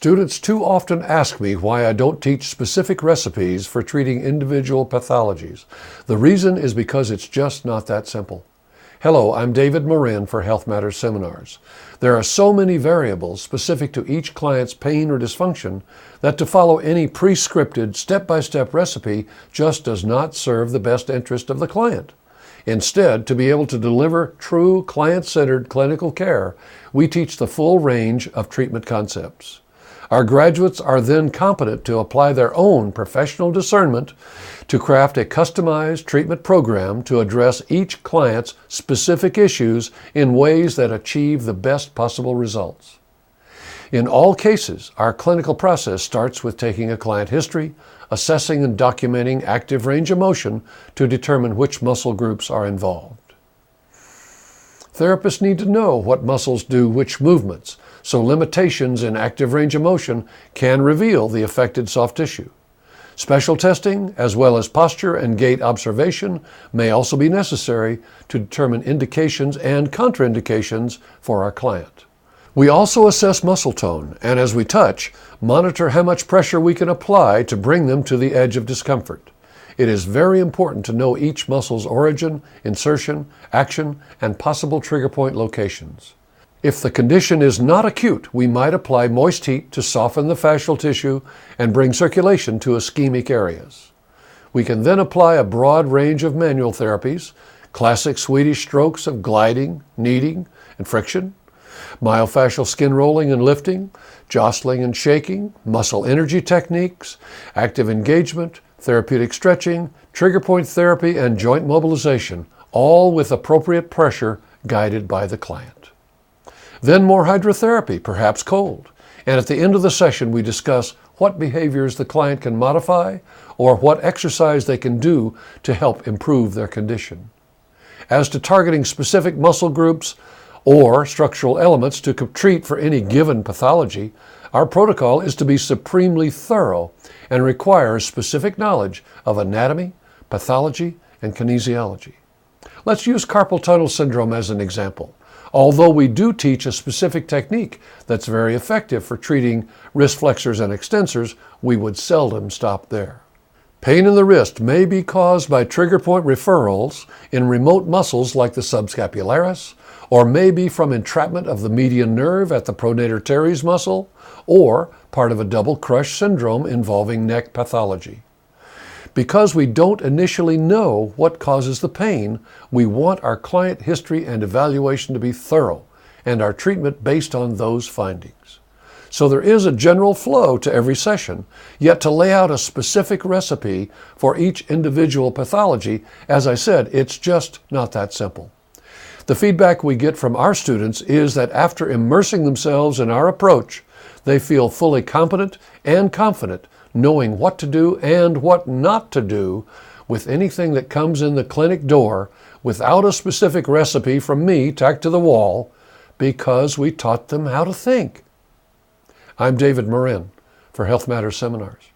Students too often ask me why I don't teach specific recipes for treating individual pathologies. The reason is because it's just not that simple. Hello, I'm David Morin for Health Matters Seminars. There are so many variables specific to each client's pain or dysfunction that to follow any pre-scripted step-by-step recipe just does not serve the best interest of the client. Instead, to be able to deliver true client-centered clinical care, we teach the full range of treatment concepts. Our graduates are then competent to apply their own professional discernment to craft a customized treatment program to address each client's specific issues in ways that achieve the best possible results. In all cases, our clinical process starts with taking a client history, assessing and documenting active range of motion to determine which muscle groups are involved. Therapists need to know what muscles do which movements, so limitations in active range of motion can reveal the affected soft tissue. Special testing, as well as posture and gait observation, may also be necessary to determine indications and contraindications for our client. We also assess muscle tone, and as we touch, monitor how much pressure we can apply to bring them to the edge of discomfort. It is very important to know each muscle's origin, insertion, action, and possible trigger point locations. If the condition is not acute, we might apply moist heat to soften the fascial tissue and bring circulation to ischemic areas. We can then apply a broad range of manual therapies, classic Swedish strokes of gliding, kneading, and friction, myofascial skin rolling and lifting, jostling and shaking, muscle energy techniques, active engagement, therapeutic stretching, trigger point therapy, and joint mobilization, all with appropriate pressure guided by the client. Then more hydrotherapy, perhaps cold. And at the end of the session, we discuss what behaviors the client can modify or what exercise they can do to help improve their condition. As to targeting specific muscle groups or structural elements to treat for any given pathology, our protocol is to be supremely thorough and requires specific knowledge of anatomy, pathology, and kinesiology. Let's use carpal tunnel syndrome as an example. Although we do teach a specific technique that's very effective for treating wrist flexors and extensors, we would seldom stop there. Pain in the wrist may be caused by trigger point referrals in remote muscles like the subscapularis, or may be from entrapment of the median nerve at the pronator teres muscle, or part of a double crush syndrome involving neck pathology. Because we don't initially know what causes the pain, we want our client history and evaluation to be thorough, and our treatment based on those findings. So there is a general flow to every session, yet to lay out a specific recipe for each individual pathology, as I said, it's just not that simple. The feedback we get from our students is that after immersing themselves in our approach, they feel fully competent and confident knowing what to do and what not to do with anything that comes in the clinic door without a specific recipe from me tacked to the wall, because we taught them how to think. I'm David Morin for Health Matters Seminars.